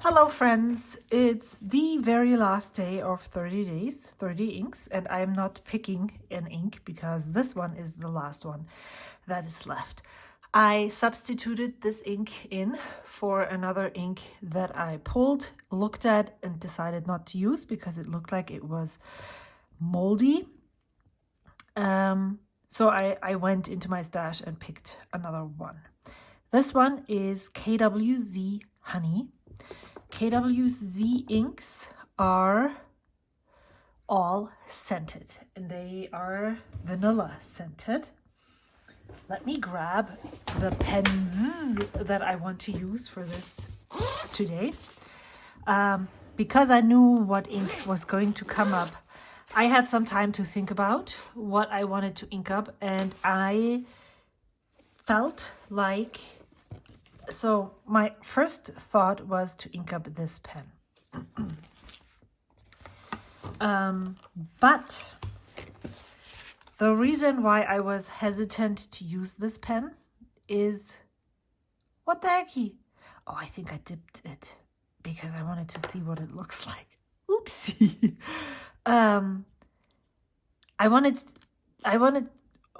Hello friends, it's the very last day of 30 days, 30 inks, and I'm not picking an ink because this one is the last one that is left. I substituted this ink in for another ink that I pulled, looked at, and decided not to use because it looked like it was moldy. So I went into my stash and picked another one. This one is KWZ Honey. KWZ inks are all scented and they are vanilla scented. Let me grab the pens that I want to use for this today. Because I knew what ink was going to come up, I had some time to think about what I wanted to ink up, and I felt like, so my first thought was to ink up this pen. But the reason why I was hesitant to use this pen is, what the hecky? Oh, I think I dipped it because I wanted to see what it looks like. Oopsie. I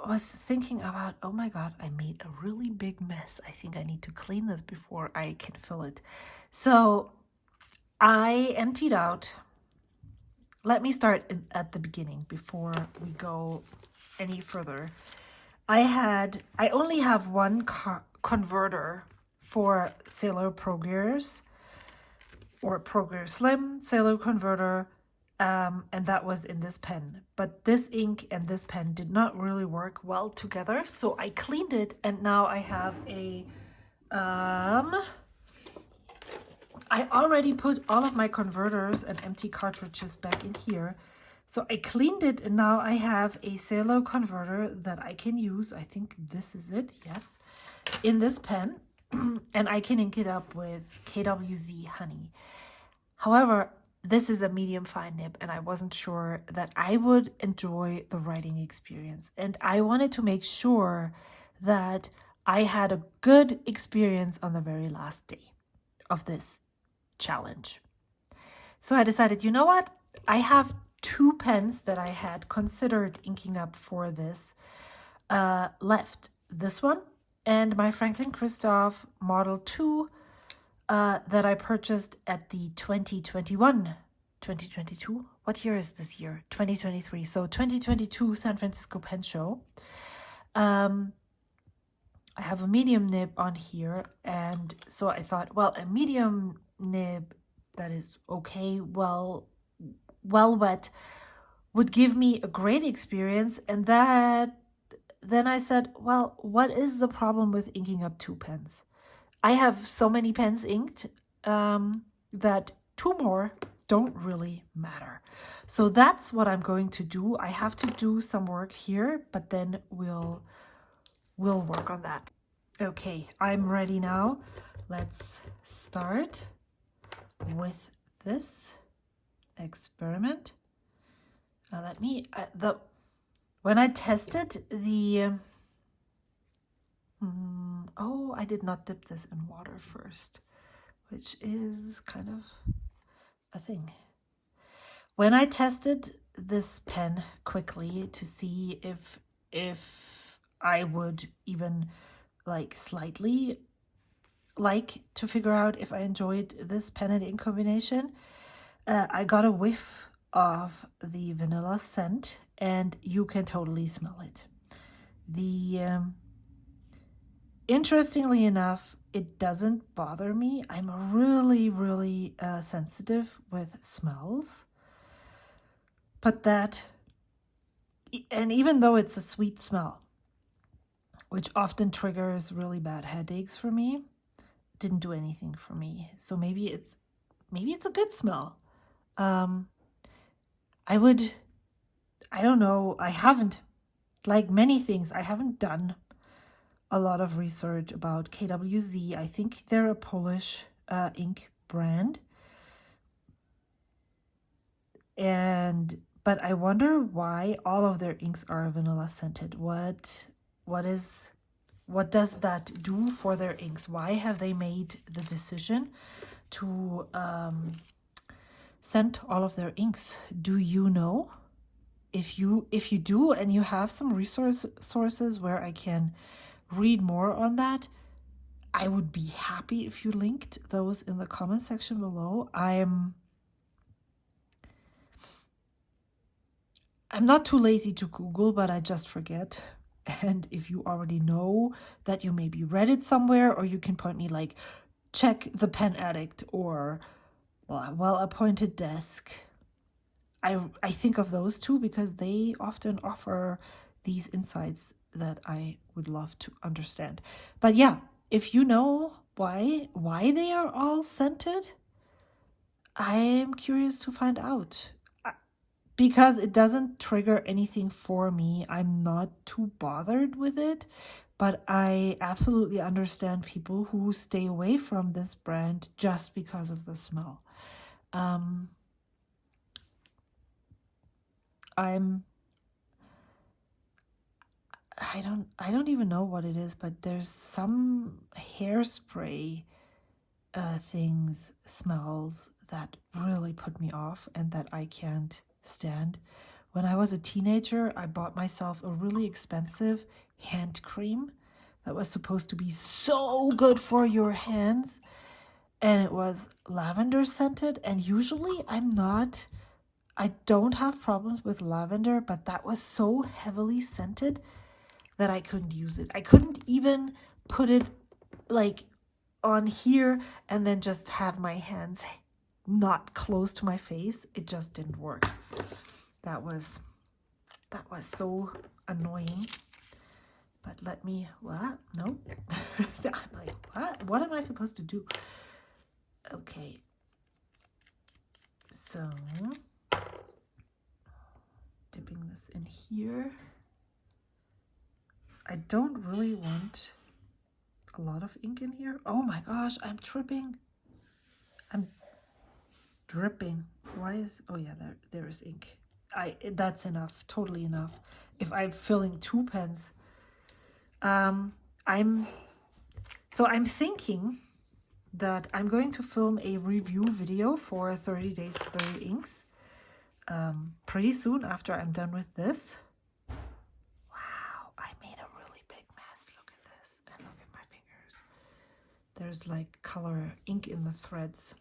was thinking about, oh my god, I made a really big mess. I think I need to clean this before I can fill it. So I emptied out. Let me start at the beginning before we go any further. I only have one converter for Sailor Pro Gears or Pro Gear Slim Sailor converter. And that was in this pen, but this ink and this pen did not really work well together, so I cleaned it, and now I have a I already put all of my converters and empty cartridges back in here, so I cleaned it, and now I have a Sailor converter that I can use. I think this is it, yes, in this pen. And I can ink it up with KWZ Honey. However, this is a medium fine nib, and I wasn't sure that I would enjoy the writing experience. And I wanted to make sure that I had a good experience on the very last day of this challenge. So I decided, you know what? I have two pens that I had considered inking up for this left. This one and my Franklin Christoph Model 2 that I purchased at the 2022, what year is this year? 2023. So 2022 San Francisco Pen Show. I have a medium nib on here, and so I thought, well, a medium nib that is okay, well wet, would give me a great experience. And then I said, well, what is the problem with inking up two pens? I have so many pens inked that two more don't really matter. So that's what I'm going to do. I have to do some work here, but then we'll work on that. Okay, I'm ready now. Let's start with this experiment. When I tested the oh, I did not dip this in water first, which is kind of a thing. When I tested this pen quickly to see if I would even like slightly like to figure out if I enjoyed this pen and ink combination, I got a whiff of the vanilla scent, and you can totally smell it. Interestingly enough, it doesn't bother me. I'm really, really sensitive with smells. But and even though it's a sweet smell, which often triggers really bad headaches for me, it didn't do anything for me. So maybe it's a good smell. I don't know. I haven't, like many things, I haven't done a lot of research about KWZ. I think they're a Polish ink brand. But I wonder why all of their inks are vanilla scented. What does that do for their inks? Why have they made the decision to scent all of their inks. Do you know? If you do and you have some sources where I can read more on that, I would be happy if you linked those in the comment section below. I'm not too lazy to Google, but I just forget. And if you already know that, you maybe read it somewhere, or you can point me like, check the Pen Addict or Well Appointed Desk. I think of those two because they often offer these insights that I would love to understand. But yeah, if you know why they are all scented, I am curious to find out. Because it doesn't trigger anything for me, I'm not too bothered with it. But I absolutely understand people who stay away from this brand just because of the smell. I don't even know what it is, but there's some hairspray smells that really put me off and that I can't stand. When I was a teenager, I bought myself a really expensive hand cream that was supposed to be so good for your hands, and it was lavender scented. And usually I don't have problems with lavender, but that was so heavily scented that I couldn't use it. I couldn't even put it like on here and then just have my hands not close to my face. It just didn't work. That was so annoying. But let me, what? No. I'm like, what am I supposed to do? Okay. So, dipping this in here. I don't really want a lot of ink in here. Oh my gosh, I'm tripping. I'm dripping. Why is, oh yeah, there is ink. That's enough, totally enough. If I'm filling 2 pens. I'm thinking that I'm going to film a review video for 30 Days 30 Inks pretty soon after I'm done with this. Wow, I made a really big mess. Look at this, and look at my fingers. There's like color ink in the threads.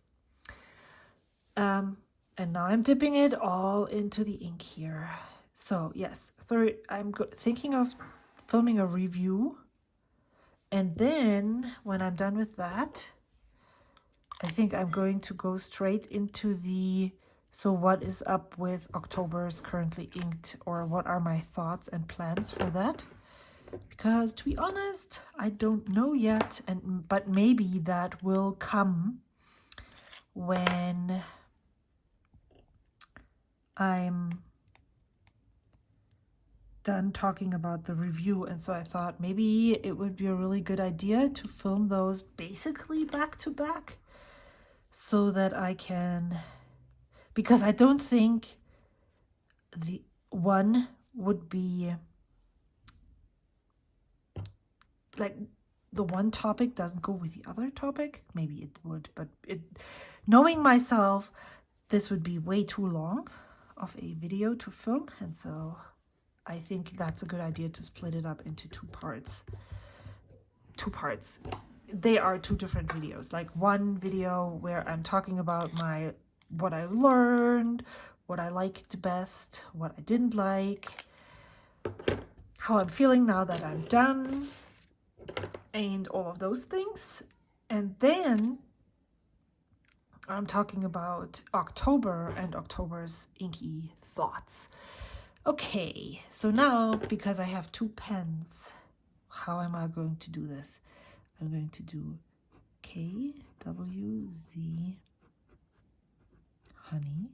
And now I'm dipping it all into the ink here. So yes, I'm thinking of filming a review, and then when I'm done with that, I think I'm going to go straight into so what is up with October's currently inked, or what are my thoughts and plans for that? Because to be honest, I don't know yet, but maybe that will come when I'm done talking about the review. And so I thought maybe it would be a really good idea to film those basically back to back, so that I can, because I don't think the one would be like, the one topic doesn't go with the other topic. Maybe it would, but knowing myself, this would be way too long of a video to film. And so I think that's a good idea to split it up into 2 parts. They are 2 different videos. Like one video where I'm talking about what I learned, what I liked best, what I didn't like, how I'm feeling now that I'm done, and all of those things. And then I'm talking about October and October's inky thoughts. Okay, so now, because I have 2 pens, how am I going to do this? I'm going to do KWZ Honey.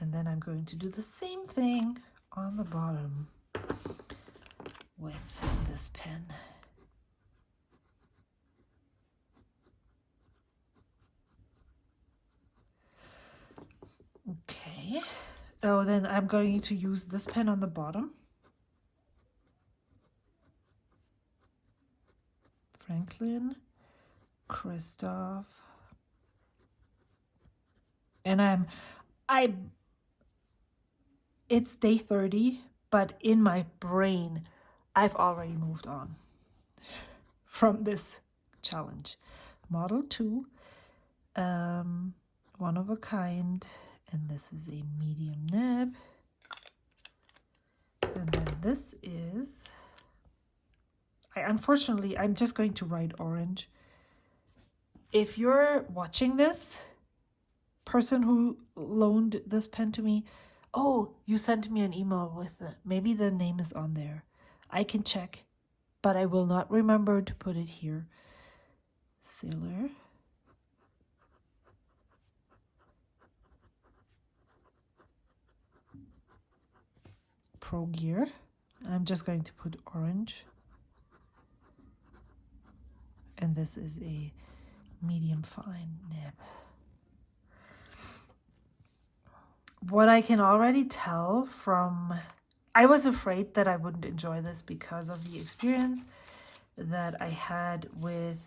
And then I'm going to do the same thing on the bottom with this pen. Okay. Oh, then I'm going to use this pen on the bottom. Franklin Christoph. And it's day 30, but in my brain, I've already moved on from this challenge. Model 2, one of a kind, and this is a medium nib. And then this is, unfortunately, I'm just going to write orange. If you're watching this, person who loaned this pen to me, oh, you sent me an email with maybe the name is on there. I can check, but I will not remember to put it here. Sailor. Pro Gear. I'm just going to put orange. And this is a medium fine nib. What I can already tell from, I was afraid that I wouldn't enjoy this because of the experience that I had with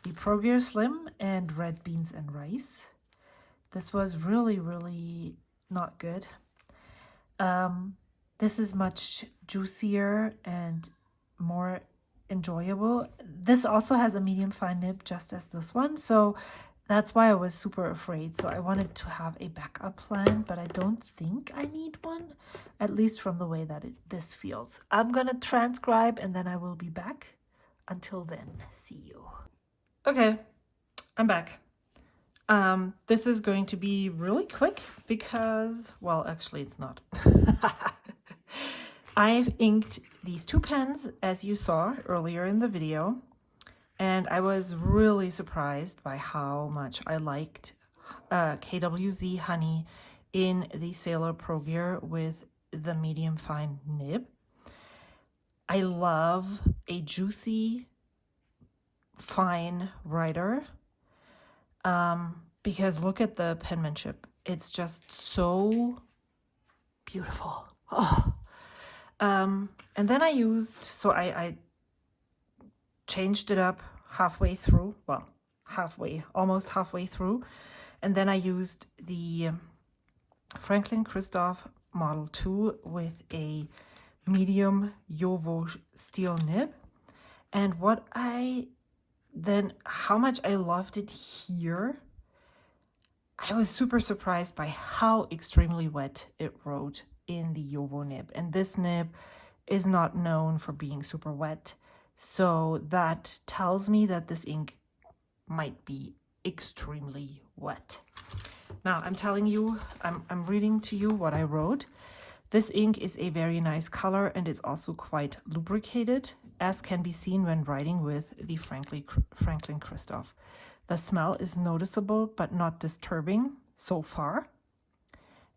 the Pro Gear Slim and Red Beans and Rice. This was really, really not good. This is much juicier and more enjoyable. This also has a medium fine nib, just as this one, so that's why I was super afraid. So I wanted to have a backup plan, but I don't think I need one, at least from the way that this feels. I'm gonna transcribe and then I will be back. Until then, see you. Okay, I'm back. This is going to be really quick because, well, actually it's not. I've inked these two pens, as you saw earlier in the video, and I was really surprised by how much I liked KWZ Honey in the Sailor Pro Gear with the medium fine nib. I love a juicy, fine writer because look at the penmanship. It's just so beautiful. Oh. And then I used, so I changed it up halfway through, well, almost halfway through. And then I used the Franklin Christoph Model 2 with a medium Jowo steel nib. And how much I loved it here, I was super surprised by how extremely wet it wrote in the Jowo nib. And this nib is not known for being super wet. So that tells me that this ink might be extremely wet. Now I'm telling you, I'm reading to you what I wrote. This ink is a very nice color and is also quite lubricated, as can be seen when writing with the Franklin Christoph. The smell is noticeable but not disturbing so far.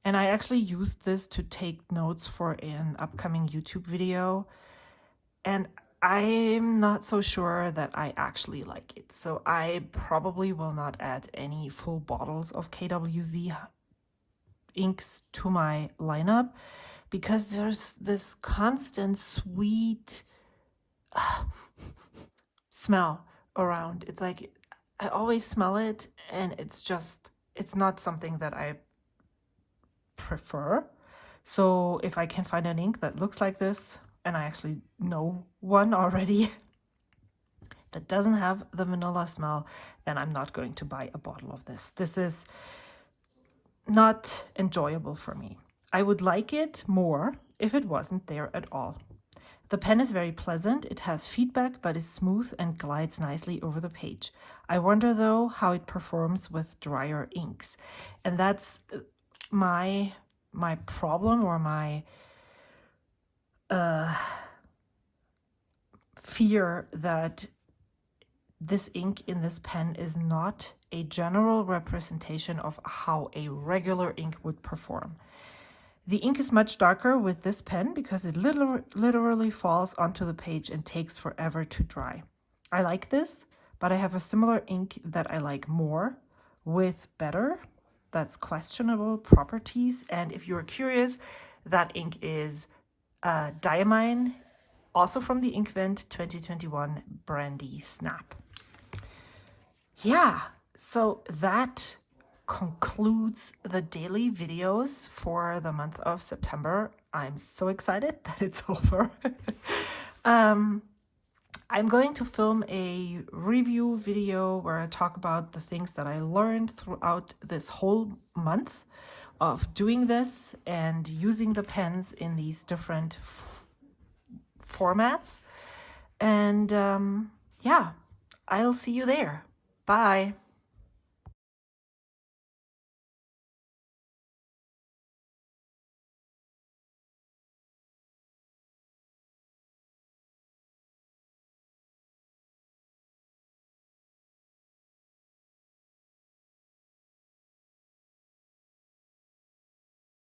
And I actually used this to take notes for an upcoming YouTube video. And I'm not so sure that I actually like it. So I probably will not add any full bottles of KWZ inks to my lineup because there's this constant sweet smell around. It's like I always smell it and it's not something that I prefer. So if I can find an ink that looks like this, and I actually know one already that doesn't have the vanilla smell, then I'm not going to buy a bottle of this. This is not enjoyable for me. I would like it more if it wasn't there at all. The pen is very pleasant. It has feedback but is smooth and glides nicely over the page. I wonder though how it performs with drier inks. And that's my problem, or my fear, that this ink in this pen is not a general representation of how a regular ink would perform. The ink is much darker with this pen because it literally falls onto the page and takes forever to dry. I like this, but I have a similar ink that I like more with better, that's questionable, properties. And if you're curious, that ink is Diamine, also from the Inkvent 2021 Brandy Snap. yeah, so that concludes the daily videos for the month of September. I'm so excited that it's over. I'm going to film a review video where I talk about the things that I learned throughout this whole month of doing this and using the pens in these different formats. And yeah, I'll see you there. Bye.